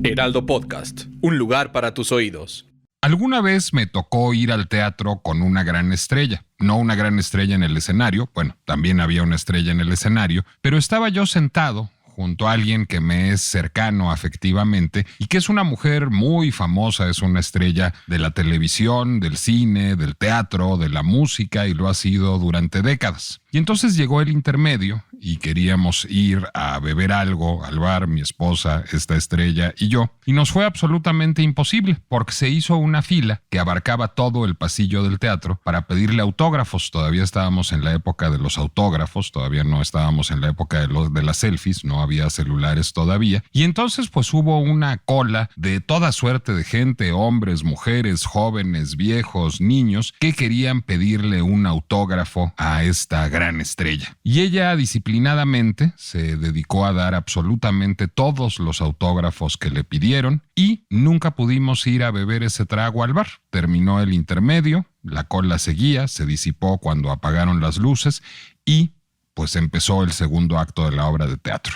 Heraldo Podcast, un lugar para tus oídos. Alguna vez me tocó ir al teatro con una gran estrella. No una gran estrella en el escenario, bueno, también había una estrella en el escenario, pero estaba yo sentado junto a alguien que me es cercano afectivamente y que es una mujer muy famosa, es una estrella de la televisión, del cine, del teatro, de la música y lo ha sido durante décadas. Y entonces llegó el intermedio y queríamos ir a beber algo al bar, mi esposa, esta estrella y yo, y nos fue absolutamente imposible porque se hizo una fila que abarcaba todo el pasillo del teatro para pedirle autógrafos. Todavía estábamos en la época de los autógrafos, todavía no estábamos en la época de las selfies, no había celulares todavía. Y entonces pues hubo una cola de toda suerte de gente, hombres, mujeres, jóvenes, viejos, niños, que querían pedirle un autógrafo a esta gran estrella. Y ella disciplinadamente se dedicó a dar absolutamente todos los autógrafos que le pidieron y nunca pudimos ir a beber ese trago al bar. Terminó el intermedio, la cola seguía, se disipó cuando apagaron las luces y pues empezó el segundo acto de la obra de teatro.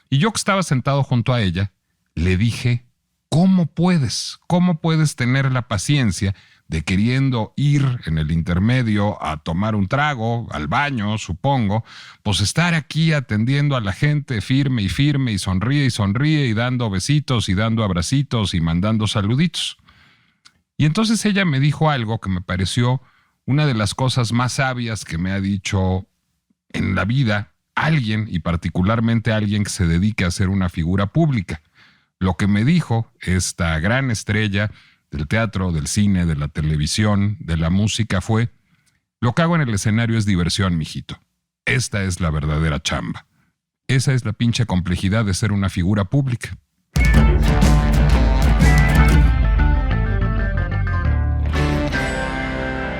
Y yo que estaba sentado junto a ella, le dije, ¿cómo puedes tener la paciencia de queriendo ir en el intermedio a tomar un trago, al baño, supongo, pues estar aquí atendiendo a la gente firme y sonríe y dando besitos y dando abracitos y mandando saluditos? Y entonces ella me dijo algo que me pareció una de las cosas más sabias que me ha dicho en la vida alguien, y particularmente alguien que se dedique a ser una figura pública. Lo que me dijo esta gran estrella del teatro, del cine, de la televisión, de la música fue: lo que hago en el escenario es diversión, mijito. Esta es la verdadera chamba. Esa es la pinche complejidad de ser una figura pública.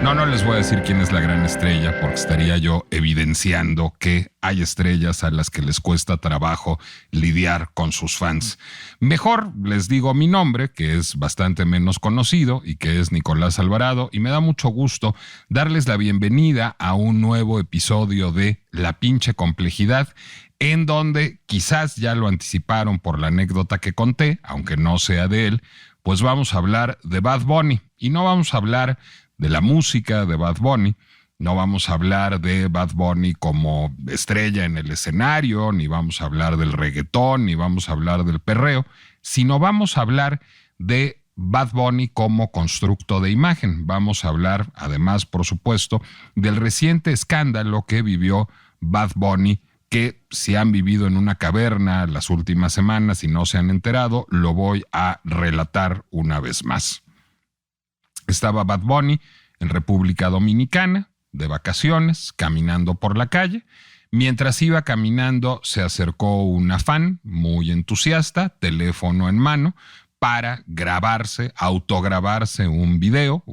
No les voy a decir quién es la gran estrella porque estaría yo evidenciando que hay estrellas a las que les cuesta trabajo lidiar con sus fans. Mejor les digo mi nombre, que es bastante menos conocido y que es Nicolás Alvarado, y me da mucho gusto darles la bienvenida a un nuevo episodio de La Pinche Complejidad, en donde quizás ya lo anticiparon por la anécdota que conté, aunque no sea de él, pues vamos a hablar de Bad Bunny, y no vamos a hablar de la música de Bad Bunny, no vamos a hablar de Bad Bunny como estrella en el escenario, ni vamos a hablar del reggaetón, ni vamos a hablar del perreo, sino vamos a hablar de Bad Bunny como constructo de imagen. Vamos a hablar, además, por supuesto, del reciente escándalo que vivió Bad Bunny, que si han vivido en una caverna las últimas semanas y no se han enterado, lo voy a relatar una vez más. Estaba Bad Bunny en República Dominicana, de vacaciones, caminando por la calle. Mientras iba caminando, se acercó una fan muy entusiasta, teléfono en mano, para grabarse, autograbarse un video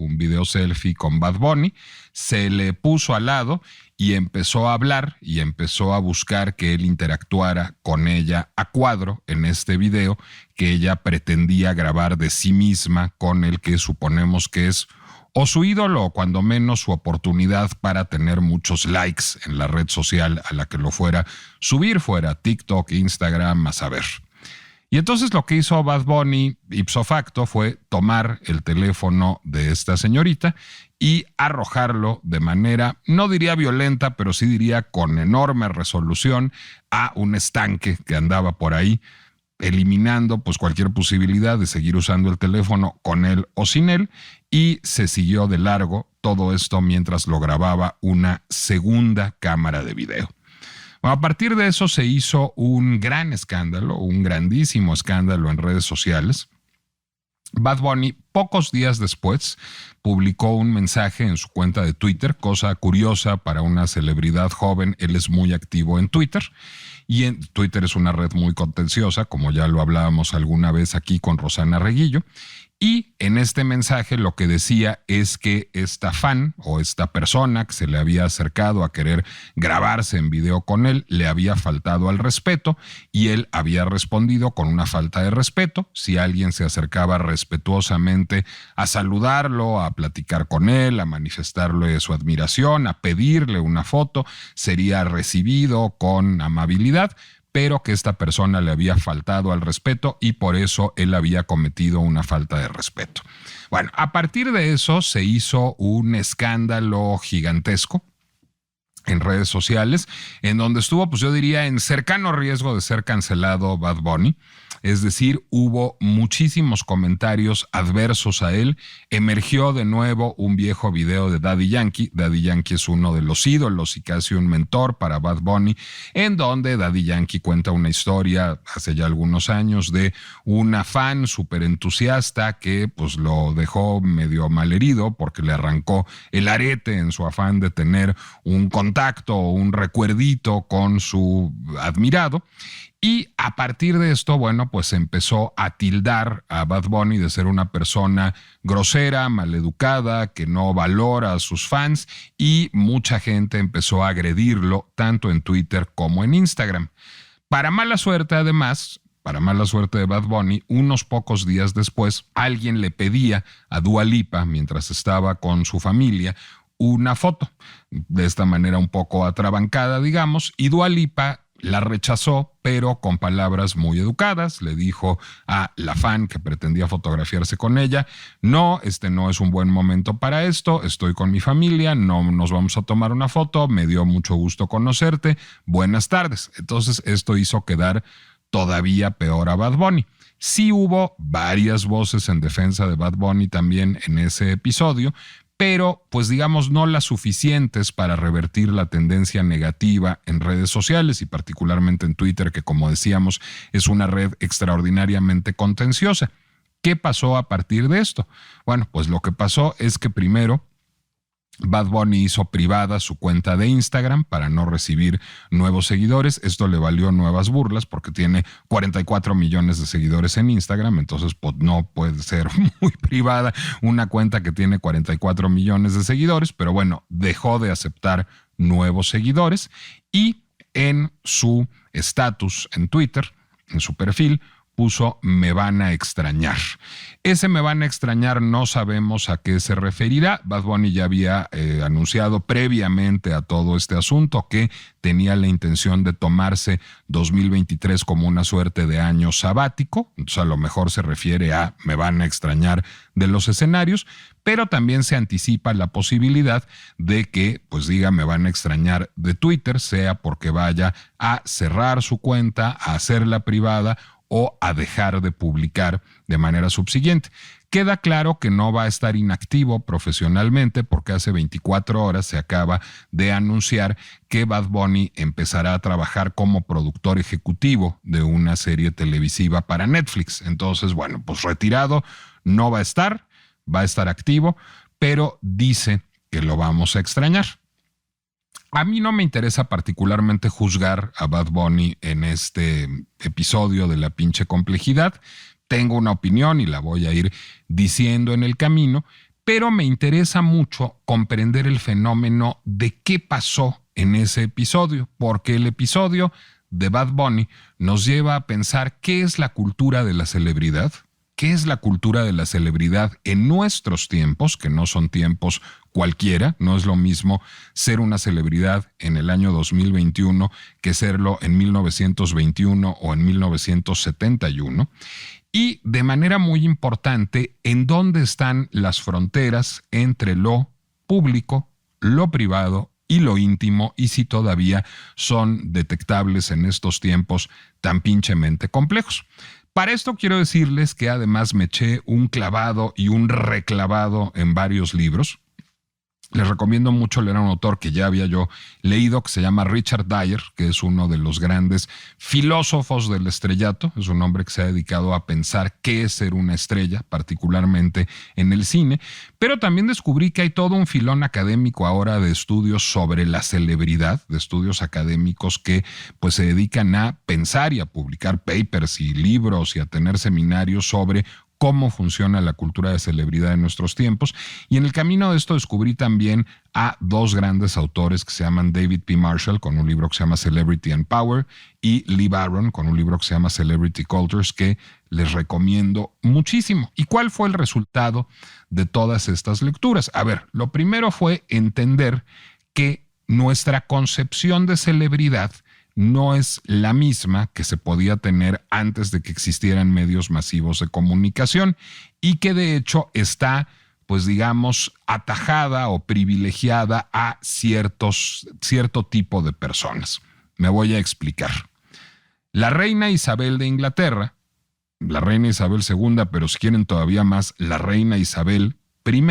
selfie con Bad Bunny. Se le puso al lado y empezó a hablar y empezó a buscar que él interactuara con ella a cuadro en este video que ella pretendía grabar de sí misma con el que suponemos que es o su ídolo o cuando menos su oportunidad para tener muchos likes en la red social a la que lo fuera subir, fuera TikTok, Instagram, a saber. Y entonces lo que hizo Bad Bunny ipso facto fue tomar el teléfono de esta señorita y arrojarlo de manera, no diría violenta, pero sí diría con enorme resolución a un estanque que andaba por ahí, eliminando pues cualquier posibilidad de seguir usando el teléfono con él o sin él, y se siguió de largo todo esto mientras lo grababa una segunda cámara de video. Bueno, a partir de eso se hizo un gran escándalo, un grandísimo escándalo en redes sociales. Bad Bunny, pocos días después, publicó un mensaje en su cuenta de Twitter, cosa curiosa para una celebridad joven. Él es muy activo en Twitter, y en Twitter es una red muy contenciosa, como ya lo hablábamos alguna vez aquí con Rosana Reguillo. Y en este mensaje lo que decía es que esta fan o esta persona que se le había acercado a querer grabarse en video con él le había faltado al respeto y él había respondido con una falta de respeto. Si alguien se acercaba respetuosamente a saludarlo, a platicar con él, a manifestarle su admiración, a pedirle una foto, sería recibido con amabilidad. pero que esta persona le había faltado al respeto y por eso él había cometido una falta de respeto. Bueno, a partir de eso se hizo un escándalo gigantesco en redes sociales, en donde estuvo, pues yo diría, en cercano riesgo de ser cancelado Bad Bunny. Es decir, hubo muchísimos comentarios adversos a él. Emergió de nuevo un viejo video de Daddy Yankee. Daddy Yankee es uno de los ídolos y casi un mentor para Bad Bunny, en donde Daddy Yankee cuenta una historia hace ya algunos años de una fan súper entusiasta que pues lo dejó medio malherido porque le arrancó el arete en su afán de tener un contacto o un recuerdito con su admirado. Y a partir de esto, bueno, pues empezó a tildar a Bad Bunny de ser una persona grosera, maleducada, que no valora a sus fans, y mucha gente empezó a agredirlo tanto en Twitter como en Instagram. Para mala suerte, además, para mala suerte de Bad Bunny, unos pocos días después, alguien le pedía a Dua Lipa, mientras estaba con su familia, una foto, de esta manera un poco atrabancada, digamos, y Dua Lipa la rechazó, pero con palabras muy educadas. Le dijo a la fan que pretendía fotografiarse con ella: no, este no es un buen momento para esto, estoy con mi familia, no nos vamos a tomar una foto, me dio mucho gusto conocerte, buenas tardes. Entonces esto hizo quedar todavía peor a Bad Bunny. Sí hubo varias voces en defensa de Bad Bunny también en ese episodio, pero pues digamos no las suficientes para revertir la tendencia negativa en redes sociales y particularmente en Twitter, que como decíamos es una red extraordinariamente contenciosa. ¿Qué pasó a partir de esto? Bueno, pues lo que pasó es que primero Bad Bunny hizo privada su cuenta de Instagram para no recibir nuevos seguidores. Esto le valió nuevas burlas porque tiene 44 millones de seguidores en Instagram, entonces pues no puede ser muy privada una cuenta que tiene 44 millones de seguidores, pero bueno, dejó de aceptar nuevos seguidores y en su estatus en Twitter, en su perfil, puso "me van a extrañar". Ese "me van a extrañar" no sabemos a qué se referirá. Bad Bunny ya había anunciado previamente a todo este asunto que tenía la intención de tomarse 2023 como una suerte de año sabático. Entonces a lo mejor se refiere a "me van a extrañar" de los escenarios, pero también se anticipa la posibilidad de que pues diga "me van a extrañar" de Twitter, sea porque vaya a cerrar su cuenta, a hacerla privada o a dejar de publicar de manera subsiguiente. Queda claro que no va a estar inactivo profesionalmente porque hace 24 horas se acaba de anunciar que Bad Bunny empezará a trabajar como productor ejecutivo de una serie televisiva para Netflix. Entonces, bueno, pues retirado no va a estar activo, pero dice que lo vamos a extrañar. A mí no me interesa particularmente juzgar a Bad Bunny en este episodio de La Pinche Complejidad. Tengo una opinión y la voy a ir diciendo en el camino, pero me interesa mucho comprender el fenómeno de qué pasó en ese episodio, porque el episodio de Bad Bunny nos lleva a pensar qué es la cultura de la celebridad. ¿Qué es la cultura de la celebridad en nuestros tiempos, que no son tiempos cualquiera? No es lo mismo ser una celebridad en el año 2021 que serlo en 1921 o en 1971. Y de manera muy importante, ¿en dónde están las fronteras entre lo público, lo privado y lo íntimo, y si todavía son detectables en estos tiempos tan pinchemente complejos? Para esto quiero decirles que además me eché un clavado y un reclavado en varios libros. Les recomiendo mucho leer a un autor que ya había yo leído, que se llama Richard Dyer, que es uno de los grandes filósofos del estrellato. Es un hombre que se ha dedicado a pensar qué es ser una estrella, particularmente en el cine. Pero también descubrí que hay todo un filón académico ahora de estudios sobre la celebridad, de estudios académicos que pues se dedican a pensar y a publicar papers y libros y a tener seminarios sobre cómo funciona la cultura de celebridad en nuestros tiempos. Y en el camino de esto descubrí también a dos grandes autores que se llaman David P. Marshall, con un libro que se llama Celebrity and Power, y Lee Barron, con un libro que se llama Celebrity Cultures, que les recomiendo muchísimo. ¿Y cuál fue el resultado de todas estas lecturas? A ver, lo primero fue entender que nuestra concepción de celebridad no es la misma que se podía tener antes de que existieran medios masivos de comunicación y que de hecho está, pues digamos, atajada o privilegiada a cierto tipo de personas. Me voy a explicar. La reina Isabel de Inglaterra, la reina Isabel II, pero si quieren todavía más, la reina Isabel I,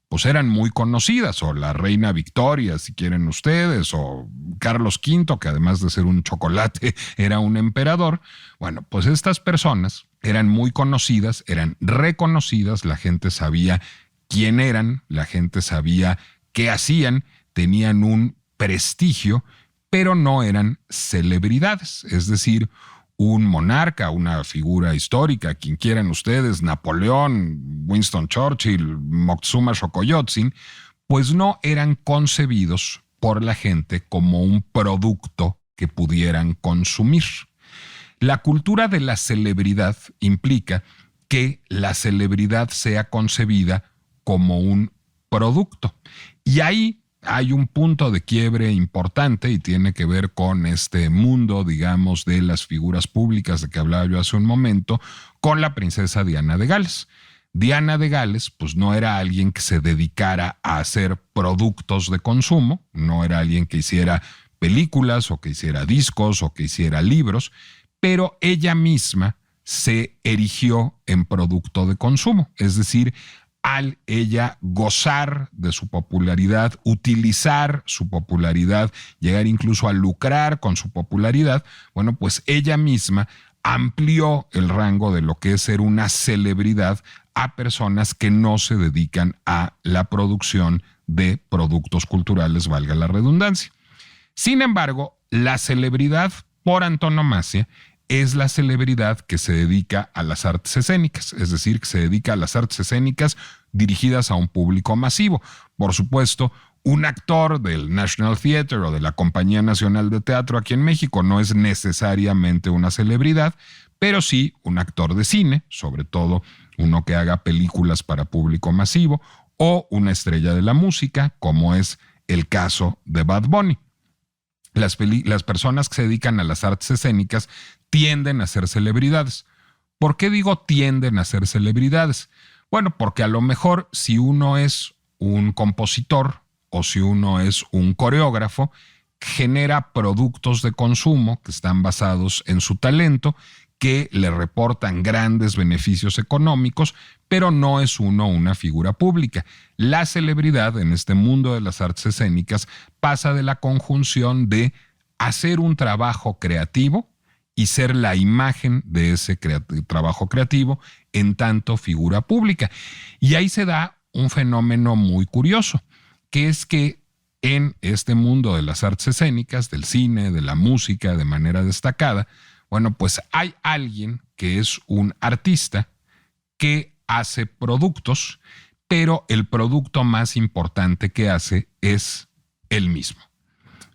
pues eran muy conocidas, o la reina Victoria, si quieren ustedes, o Carlos V, que además de ser un chocolate, era un emperador. Bueno, pues estas personas eran muy conocidas, eran reconocidas, la gente sabía quién eran, la gente sabía qué hacían, tenían un prestigio, pero no eran celebridades, es decir, un monarca, una figura histórica, quien quieran ustedes, Napoleón, Winston Churchill, Moctezuma Xocoyotzin, pues no eran concebidos por la gente como un producto que pudieran consumir. La cultura de la celebridad implica que la celebridad sea concebida como un producto. Y ahí hay un punto de quiebre importante y tiene que ver con este mundo, digamos, de las figuras públicas de que hablaba yo hace un momento, con la princesa Diana de Gales. Diana de Gales, pues no era alguien que se dedicara a hacer productos de consumo, no era alguien que hiciera películas o que hiciera discos o que hiciera libros, pero ella misma se erigió en producto de consumo, es decir, al ella gozar de su popularidad, utilizar su popularidad, llegar incluso a lucrar con su popularidad, bueno, pues ella misma amplió el rango de lo que es ser una celebridad a personas que no se dedican a la producción de productos culturales, valga la redundancia. Sin embargo, la celebridad por antonomasia es la celebridad que se dedica a las artes escénicas, es decir, que se dedica a las artes escénicas dirigidas a un público masivo. Por supuesto, un actor del National Theatre o de la Compañía Nacional de Teatro aquí en México no es necesariamente una celebridad, pero sí un actor de cine, sobre todo uno que haga películas para público masivo, o una estrella de la música, como es el caso de Bad Bunny. Las personas que se dedican a las artes escénicas tienden a ser celebridades. ¿Por qué digo tienden a ser celebridades? Bueno, porque a lo mejor si uno es un compositor o si uno es un coreógrafo, genera productos de consumo que están basados en su talento, que le reportan grandes beneficios económicos, pero no es uno una figura pública. La celebridad en este mundo de las artes escénicas pasa de la conjunción de hacer un trabajo creativo y ser la imagen de ese trabajo creativo en tanto figura pública. Y ahí se da un fenómeno muy curioso, que es que en este mundo de las artes escénicas, del cine, de la música, de manera destacada, bueno, pues hay alguien que es un artista que hace productos, pero el producto más importante que hace es él mismo.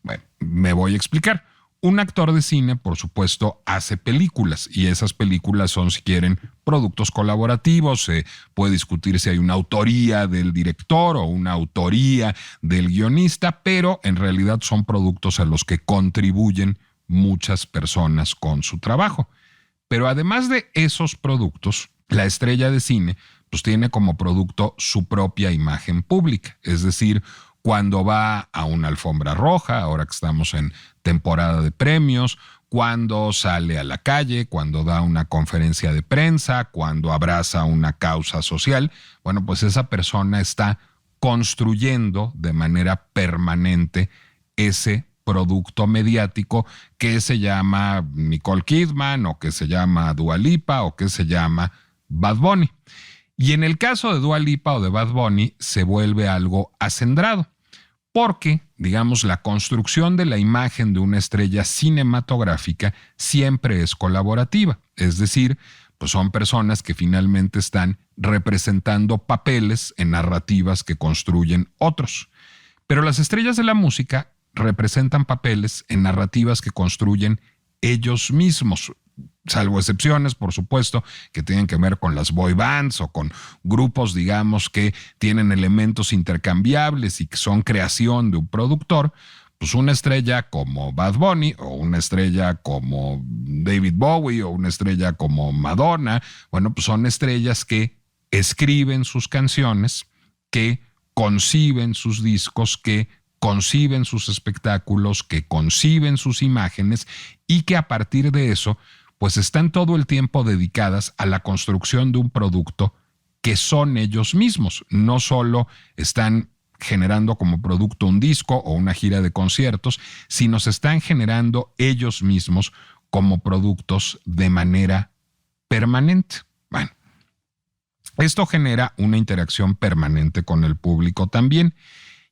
Bueno, me voy a explicar. Un actor de cine, por supuesto, hace películas y esas películas son, si quieren, productos colaborativos. Se puede discutir si hay una autoría del director o una autoría del guionista, pero en realidad son productos a los que contribuyen muchas personas con su trabajo. Pero además de esos productos, la estrella de cine pues tiene como producto su propia imagen pública, es decir, cuando va a una alfombra roja, ahora que estamos en temporada de premios, cuando sale a la calle, cuando da una conferencia de prensa, cuando abraza una causa social, bueno, pues esa persona está construyendo de manera permanente ese producto mediático que se llama Nicole Kidman o que se llama Dua Lipa o que se llama Bad Bunny. Y en el caso de Dua Lipa o de Bad Bunny se vuelve algo acendrado, porque, digamos, la construcción de la imagen de una estrella cinematográfica siempre es colaborativa, es decir, pues son personas que finalmente están representando papeles en narrativas que construyen otros. Pero las estrellas de la música representan papeles en narrativas que construyen ellos mismos, salvo excepciones, por supuesto, que tienen que ver con las boy bands o con grupos, digamos, que tienen elementos intercambiables y que son creación de un productor, pues una estrella como Bad Bunny o una estrella como David Bowie o una estrella como Madonna, bueno, pues son estrellas que escriben sus canciones, que conciben sus discos, que conciben sus espectáculos, que conciben sus imágenes y que a partir de eso, pues están todo el tiempo dedicadas a la construcción de un producto que son ellos mismos. No solo están generando como producto un disco o una gira de conciertos, sino se están generando ellos mismos como productos de manera permanente. Bueno, esto genera una interacción permanente con el público también.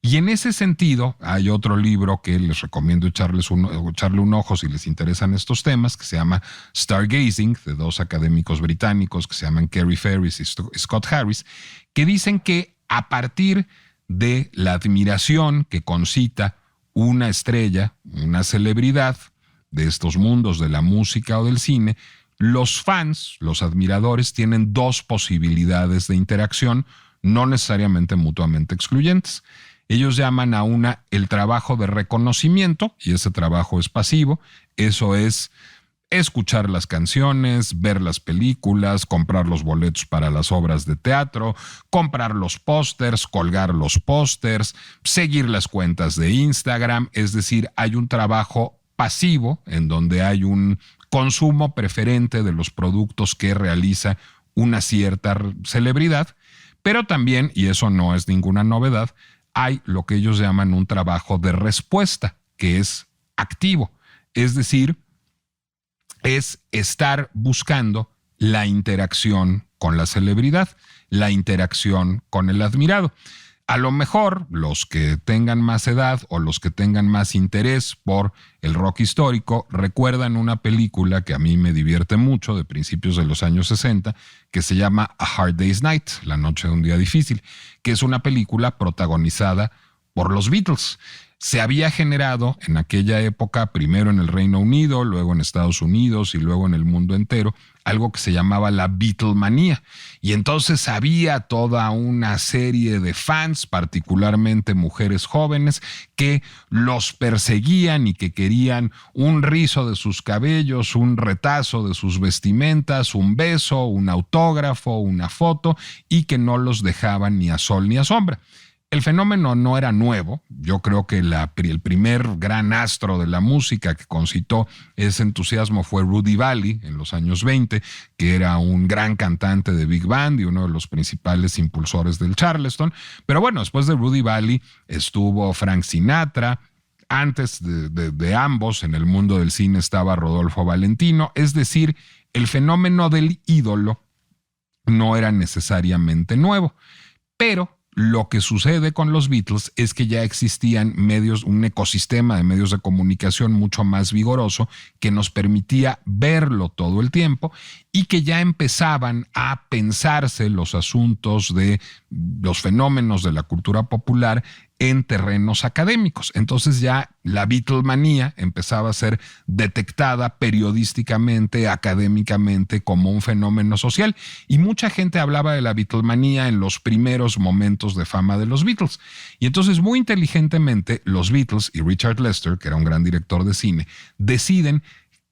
Y en ese sentido, hay otro libro que les recomiendo echarle un ojo si les interesan estos temas, que se llama Stargazing, de dos académicos británicos que se llaman Kerry Ferris y Scott Harris, que dicen que a partir de la admiración que concita una estrella, una celebridad de estos mundos de la música o del cine, los fans, los admiradores, tienen dos posibilidades de interacción, no necesariamente mutuamente excluyentes. Ellos llaman a una el trabajo de reconocimiento, y ese trabajo es pasivo. Eso es escuchar las canciones, ver las películas, comprar los boletos para las obras de teatro, comprar los pósters, colgar los pósters, seguir las cuentas de Instagram. Es decir, hay un trabajo pasivo en donde hay un consumo preferente de los productos que realiza una cierta celebridad, pero también, y eso no es ninguna novedad, hay lo que ellos llaman un trabajo de respuesta, que es activo. Es decir, es estar buscando la interacción con la celebridad, la interacción con el admirado. A lo mejor los que tengan más edad o los que tengan más interés por el rock histórico recuerdan una película que a mí me divierte mucho de principios de los años 60 que se llama A Hard Day's Night, La Noche de un Día Difícil, que es una película protagonizada por los Beatles. Se había generado en aquella época, primero en el Reino Unido, luego en Estados Unidos y luego en el mundo entero, algo que se llamaba la Beatlemanía. Y entonces había toda una serie de fans, particularmente mujeres jóvenes, que los perseguían y que querían un rizo de sus cabellos, un retazo de sus vestimentas, un beso, un autógrafo, una foto, y que no los dejaban ni a sol ni a sombra. El fenómeno no era nuevo. Yo creo que el primer gran astro de la música que concitó ese entusiasmo fue Rudy Vallee en los años 20, que era un gran cantante de big band y uno de los principales impulsores del Charleston. Pero bueno, después de Rudy Vallee estuvo Frank Sinatra. Antes de ambos, en el mundo del cine estaba Rodolfo Valentino. Es decir, el fenómeno del ídolo no era necesariamente nuevo. Pero lo que sucede con los Beatles es que ya existían medios, un ecosistema de medios de comunicación mucho más vigoroso que nos permitía verlo todo el tiempo y que ya empezaban a pensarse los asuntos de los fenómenos de la cultura popular en terrenos académicos. Entonces ya la Beatlemanía empezaba a ser detectada periodísticamente, académicamente, como un fenómeno social. Y mucha gente hablaba de la Beatlemanía en los primeros momentos de fama de los Beatles. Y entonces, muy inteligentemente, los Beatles y Richard Lester, que era un gran director de cine, deciden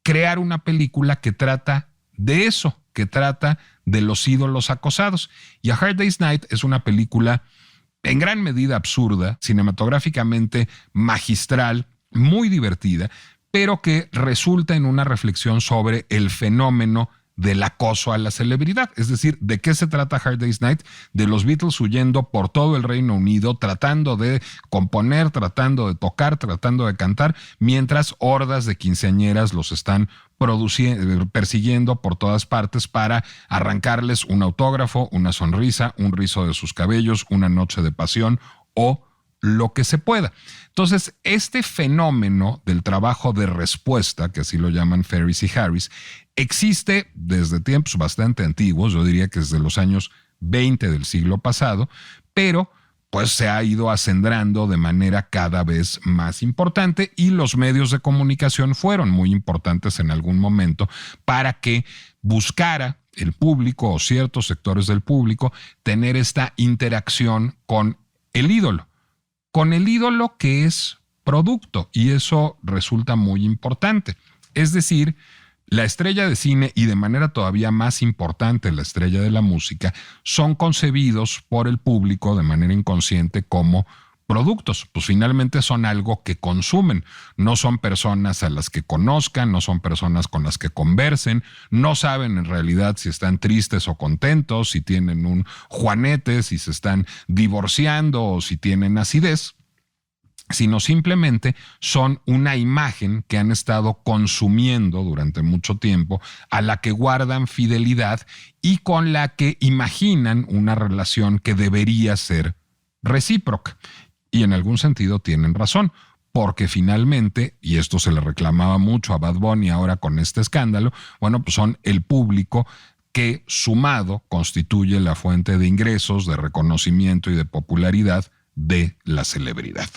crear una película que trata de eso, que trata de los ídolos acosados. Y A Hard Day's Night es una película en gran medida absurda, cinematográficamente magistral, muy divertida, pero que resulta en una reflexión sobre el fenómeno del acoso a la celebridad. Es decir, ¿de qué se trata Hard Day's Night? De los Beatles huyendo por todo el Reino Unido, tratando de componer, tratando de tocar, tratando de cantar, mientras hordas de quinceañeras los están persiguiendo por todas partes para arrancarles un autógrafo, una sonrisa, un rizo de sus cabellos, una noche de pasión o lo que se pueda. Entonces, este fenómeno del trabajo de respuesta, que así lo llaman Ferris y Harris, existe desde tiempos bastante antiguos, yo diría que desde los años 20 del siglo pasado, pero pues se ha ido acendrando de manera cada vez más importante y los medios de comunicación fueron muy importantes en algún momento para que buscara el público o ciertos sectores del público tener esta interacción con el ídolo que es producto, y eso resulta muy importante. Es decir, la estrella de cine y de manera todavía más importante la estrella de la música son concebidos por el público de manera inconsciente como productos. Pues finalmente son algo que consumen, no son personas a las que conozcan, no son personas con las que conversen, no saben en realidad si están tristes o contentos, si tienen un juanete, si se están divorciando o si tienen acidez, sino simplemente son una imagen que han estado consumiendo durante mucho tiempo, a la que guardan fidelidad y con la que imaginan una relación que debería ser recíproca. Y en algún sentido tienen razón, porque finalmente, y esto se le reclamaba mucho a Bad Bunny ahora con este escándalo, bueno, pues son el público que sumado constituye la fuente de ingresos, de reconocimiento y de popularidad de la celebridad.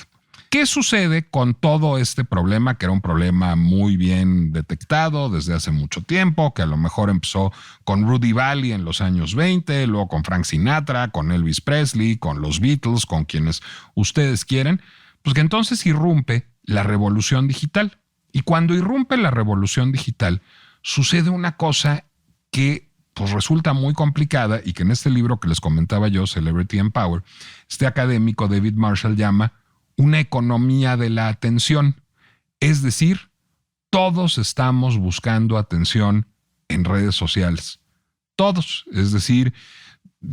¿Qué sucede con todo este problema, que era un problema muy bien detectado desde hace mucho tiempo, que a lo mejor empezó con Rudy Vallee en los años 20, luego con Frank Sinatra, con Elvis Presley, con los Beatles, con quienes ustedes quieran? Pues que entonces irrumpe la revolución digital. Y cuando irrumpe la revolución digital, sucede una cosa que pues resulta muy complicada y que en este libro que les comentaba yo, Celebrity and Power, este académico David Marshall llama una economía de la atención. Es decir, todos estamos buscando atención en redes sociales. Todos. Es decir,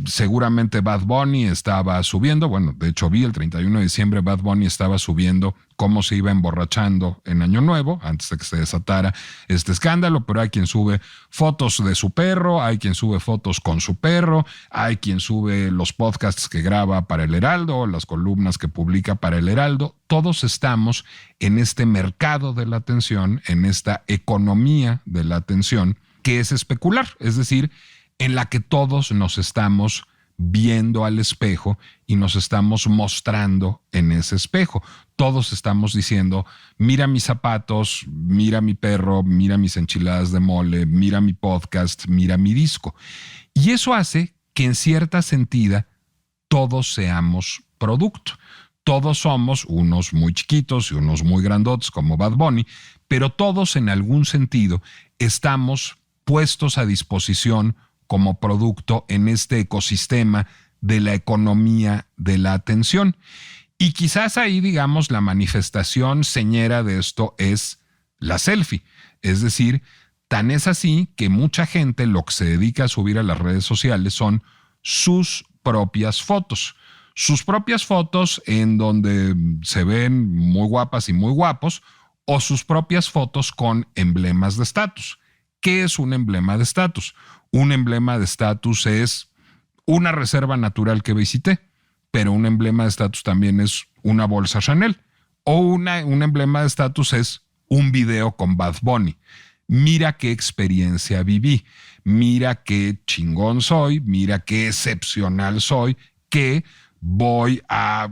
seguramente Bad Bunny estaba subiendo, bueno, de hecho vi el 31 de diciembre Bad Bunny estaba subiendo cómo se iba emborrachando en Año Nuevo, antes de que se desatara este escándalo, pero hay quien sube fotos de su perro, hay quien sube fotos con su perro, hay quien sube los podcasts que graba para El Heraldo, las columnas que publica para El Heraldo. Todos estamos en este mercado de la atención, en esta economía de la atención, que es especular, es decir, en la que todos nos estamos viendo al espejo y nos estamos mostrando en ese espejo. Todos estamos diciendo, mira mis zapatos, mira mi perro, mira mis enchiladas de mole, mira mi podcast, mira mi disco. Y eso hace que en cierta sentida todos seamos producto. Todos somos unos muy chiquitos y unos muy grandotes como Bad Bunny, pero todos en algún sentido estamos puestos a disposición como producto en este ecosistema de la economía de la atención. Y quizás ahí, digamos, la manifestación señera de esto es la selfie. Es decir, tan es así que mucha gente lo que se dedica a subir a las redes sociales son sus propias fotos. Sus propias fotos en donde se ven muy guapas y muy guapos, o sus propias fotos con emblemas de estatus. ¿Qué es un emblema de estatus? Un emblema de estatus es una reserva natural que visité, pero un emblema de estatus también es una bolsa Chanel, o un emblema de estatus es un video con Bad Bunny. Mira qué experiencia viví, mira qué chingón soy, mira qué excepcional soy, que voy a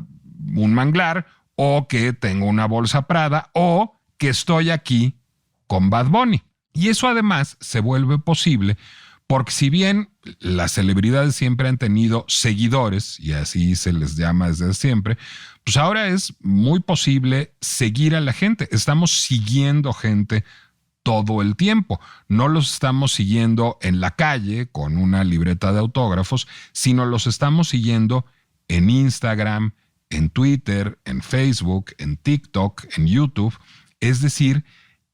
un manglar, o que tengo una bolsa Prada, o que estoy aquí con Bad Bunny. Y eso además se vuelve posible porque si bien las celebridades siempre han tenido seguidores, y así se les llama desde siempre, pues ahora es muy posible seguir a la gente. Estamos siguiendo gente todo el tiempo. No los estamos siguiendo en la calle con una libreta de autógrafos, sino los estamos siguiendo en Instagram, en Twitter, en Facebook, en TikTok, en YouTube. Es decir,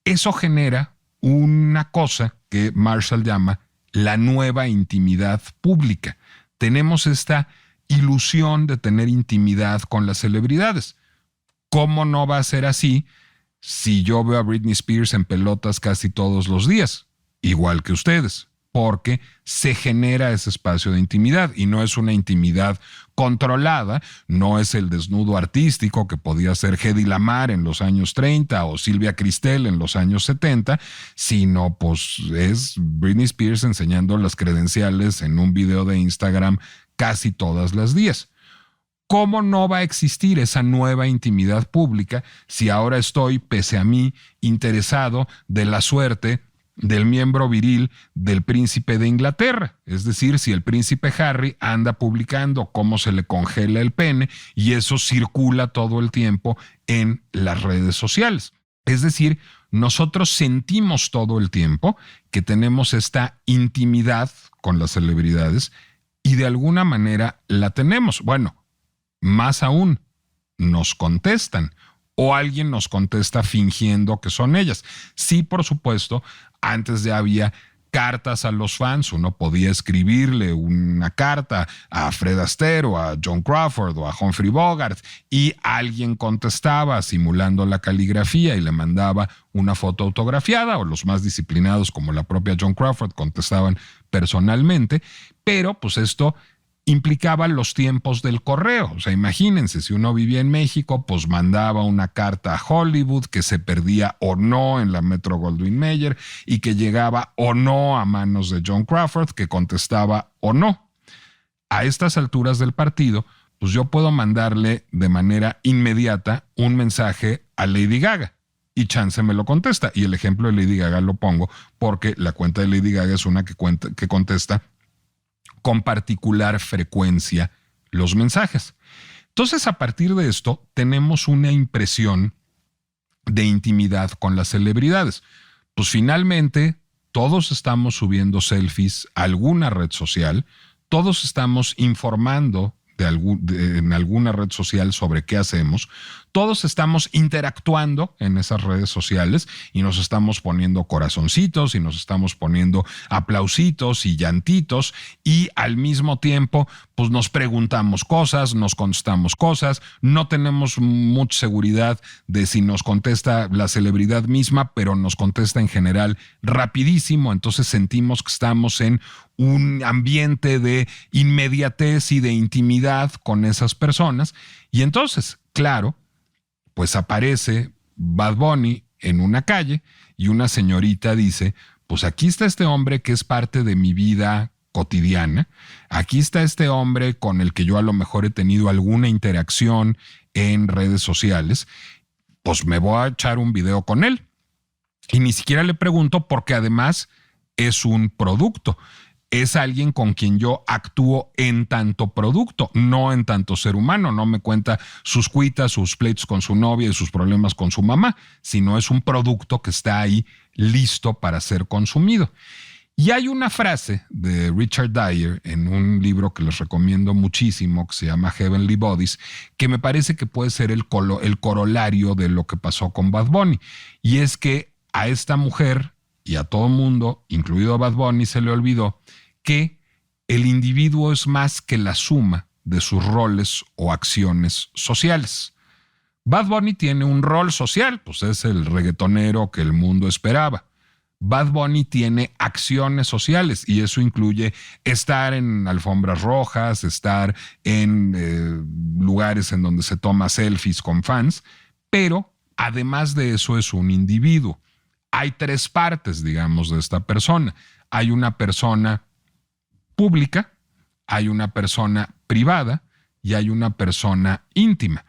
eso genera una cosa que Marshall llama la nueva intimidad pública. Tenemos esta ilusión de tener intimidad con las celebridades. ¿Cómo no va a ser así si yo veo a Britney Spears en pelotas casi todos los días? Igual que ustedes, porque se genera ese espacio de intimidad y no es una intimidad controlada, no es el desnudo artístico que podía ser Hedy Lamarr en los años 30 o Silvia Cristel en los años 70, sino pues es Britney Spears enseñando las credenciales en un video de Instagram casi todas las días. ¿Cómo no va a existir esa nueva intimidad pública si ahora estoy, pese a mí, interesado de la suerte del miembro viril del príncipe de Inglaterra. Es decir, si el príncipe Harry anda publicando cómo se le congela el pene y eso circula todo el tiempo en las redes sociales. Es decir, nosotros sentimos todo el tiempo que tenemos esta intimidad con las celebridades y de alguna manera la tenemos. Bueno, más aún, nos contestan o alguien nos contesta fingiendo que son ellas. Sí, por supuesto, antes ya había cartas a los fans, uno podía escribirle una carta a Fred Astaire o a Joan Crawford o a Humphrey Bogart y alguien contestaba simulando la caligrafía y le mandaba una foto autografiada, o los más disciplinados como la propia Joan Crawford contestaban personalmente, pero pues esto implicaba los tiempos del correo. O sea, imagínense, si uno vivía en México, pues mandaba una carta a Hollywood que se perdía o no en la Metro Goldwyn Mayer y que llegaba o no a manos de Joan Crawford, que contestaba o no. A estas alturas del partido, pues yo puedo mandarle de manera inmediata un mensaje a Lady Gaga y chance me lo contesta. Y el ejemplo de Lady Gaga lo pongo porque la cuenta de Lady Gaga es una que contesta con particular frecuencia los mensajes. Entonces, a partir de esto, tenemos una impresión de intimidad con las celebridades. Pues finalmente, todos estamos subiendo selfies a alguna red social, todos estamos informando en alguna red social sobre qué hacemos, todos estamos interactuando en esas redes sociales y nos estamos poniendo corazoncitos y nos estamos poniendo aplausitos y llantitos y al mismo tiempo pues nos preguntamos cosas, nos contestamos cosas, no tenemos mucha seguridad de si nos contesta la celebridad misma, pero nos contesta en general rapidísimo, entonces sentimos que estamos en un ambiente de inmediatez y de intimidad con esas personas y entonces, claro, pues aparece Bad Bunny en una calle y una señorita dice, pues aquí está este hombre que es parte de mi vida cotidiana, aquí está este hombre con el que yo a lo mejor he tenido alguna interacción en redes sociales, pues me voy a echar un video con él. Y ni siquiera le pregunto porque además es un producto. Es alguien con quien yo actúo en tanto producto, no en tanto ser humano. No me cuenta sus cuitas, sus pleitos con su novia y sus problemas con su mamá, sino es un producto que está ahí listo para ser consumido. Y hay una frase de Richard Dyer en un libro que les recomiendo muchísimo, que se llama Heavenly Bodies, que me parece que puede ser el corolario de lo que pasó con Bad Bunny. Y es que a esta mujer y a todo mundo, incluido a Bad Bunny, se le olvidó que el individuo es más que la suma de sus roles o acciones sociales. Bad Bunny tiene un rol social, pues es el reggaetonero que el mundo esperaba. Bad Bunny tiene acciones sociales y eso incluye estar en alfombras rojas, estar en lugares en donde se toma selfies con fans, pero además de eso es un individuo. Hay tres partes, digamos, de esta persona. Hay una persona pública, hay una persona privada y hay una persona íntima.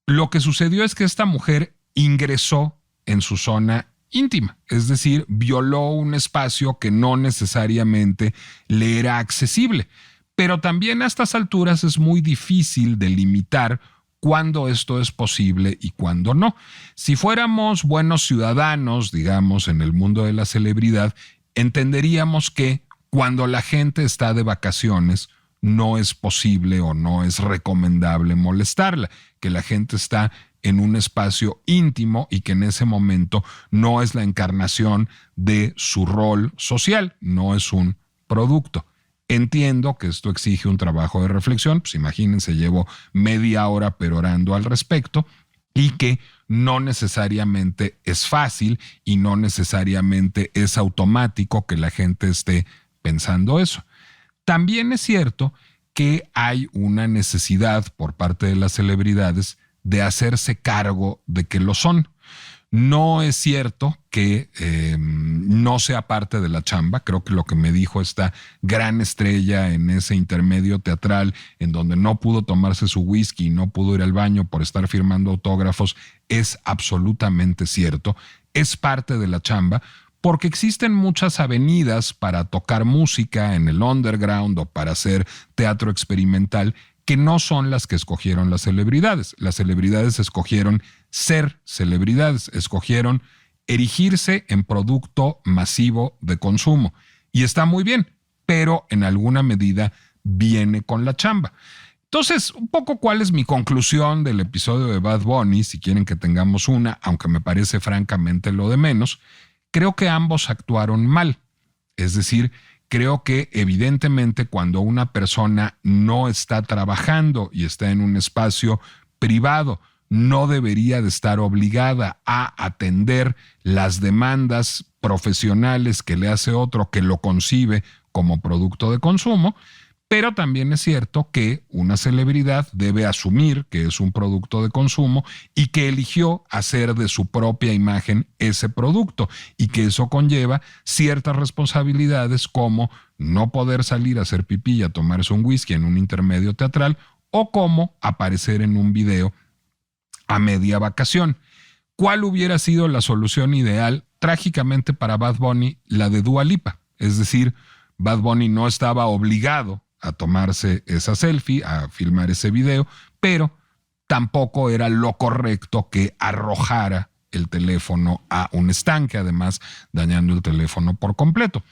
Lo que sucedió es que esta mujer ingresó en su zona íntima, es decir, violó un espacio que no necesariamente le era accesible. Pero también a estas alturas es muy difícil delimitar cuándo esto es posible y cuándo no. Si fuéramos buenos ciudadanos, digamos, en el mundo de la celebridad, entenderíamos que cuando la gente está de vacaciones no es posible o no es recomendable molestarla, que la gente está en un espacio íntimo y que en ese momento no es la encarnación de su rol social, no es un producto. Entiendo que esto exige un trabajo de reflexión, pues imagínense, llevo media hora perorando al respecto y que no necesariamente es fácil y no necesariamente es automático que la gente esté pensando eso. También es cierto que hay una necesidad por parte de las celebridades de hacerse cargo de que lo son. No es cierto que no sea parte de la chamba. Creo que lo que me dijo esta gran estrella en ese intermedio teatral en donde no pudo tomarse su whisky y no pudo ir al baño por estar firmando autógrafos es absolutamente cierto. Es parte de la chamba porque existen muchas avenidas para tocar música en el underground o para hacer teatro experimental que no son las que escogieron las celebridades. Las celebridades escogieron ser celebridades, escogieron erigirse en producto masivo de consumo. Y está muy bien, pero en alguna medida viene con la chamba. Entonces, un poco cuál es mi conclusión del episodio de Bad Bunny, si quieren que tengamos una, aunque me parece francamente lo de menos. Creo que ambos actuaron mal. Es decir, creo que evidentemente cuando una persona no está trabajando y está en un espacio privado, no debería de estar obligada a atender las demandas profesionales que le hace otro que lo concibe como producto de consumo. Pero también es cierto que una celebridad debe asumir que es un producto de consumo y que eligió hacer de su propia imagen ese producto y que eso conlleva ciertas responsabilidades como no poder salir a hacer pipí y a tomarse un whisky en un intermedio teatral o como aparecer en un video a media vacación. ¿Cuál hubiera sido la solución ideal? Trágicamente para Bad Bunny, la de Dua Lipa. Es decir, Bad Bunny no estaba obligado a tomarse esa selfie, a filmar ese video, pero tampoco era lo correcto que arrojara el teléfono a un estanque, además dañando el teléfono por completo.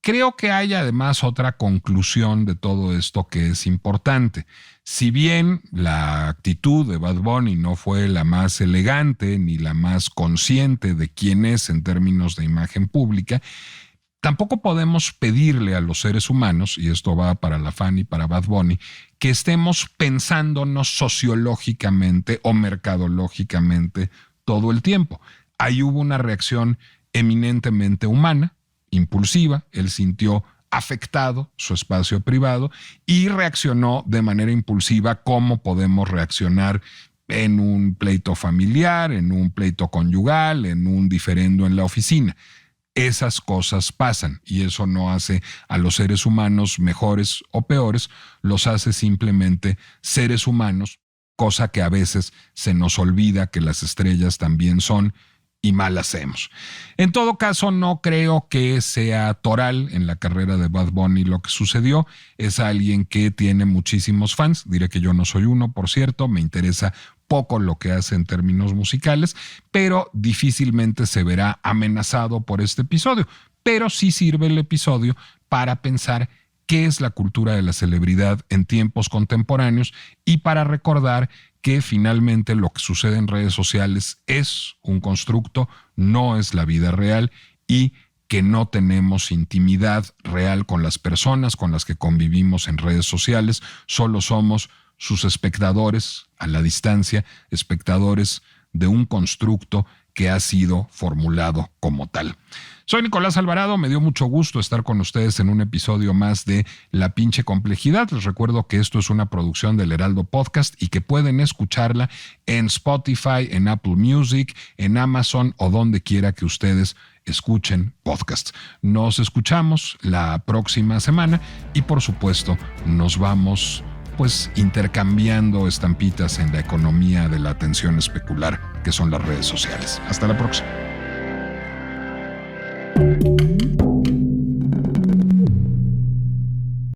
Creo que hay además otra conclusión de todo esto que es importante. Si bien la actitud de Bad Bunny no fue la más elegante ni la más consciente de quién es en términos de imagen pública, tampoco podemos pedirle a los seres humanos, y esto va para la fan y para Bad Bunny, que estemos pensándonos sociológicamente o mercadológicamente todo el tiempo. Ahí hubo una reacción eminentemente humana, impulsiva. Él sintió afectado su espacio privado y reaccionó de manera impulsiva como podemos reaccionar en un pleito familiar, en un pleito conyugal, en un diferendo en la oficina. Esas cosas pasan y eso no hace a los seres humanos mejores o peores, los hace simplemente seres humanos, cosa que a veces se nos olvida que las estrellas también son y mal hacemos. En todo caso, no creo que sea toral en la carrera de Bad Bunny lo que sucedió. Es alguien que tiene muchísimos fans. Diré que yo no soy uno, por cierto. Me interesa poco lo que hace en términos musicales, pero difícilmente se verá amenazado por este episodio. Pero sí sirve el episodio para pensar qué es la cultura de la celebridad en tiempos contemporáneos y para recordar que finalmente lo que sucede en redes sociales es un constructo, no es la vida real y que no tenemos intimidad real con las personas con las que convivimos en redes sociales, solo somos sus espectadores a la distancia, espectadores de un constructo que ha sido formulado como tal. Soy Nicolás Alvarado, me dio mucho gusto estar con ustedes en un episodio más de La Pinche Complejidad. Les recuerdo que esto es una producción del Heraldo Podcast y que pueden escucharla en Spotify, en Apple Music, en Amazon o donde quiera que ustedes escuchen podcasts. Nos escuchamos la próxima semana y por supuesto nos vamos pues intercambiando estampitas en la economía de la atención especular que son las redes sociales. Hasta la próxima.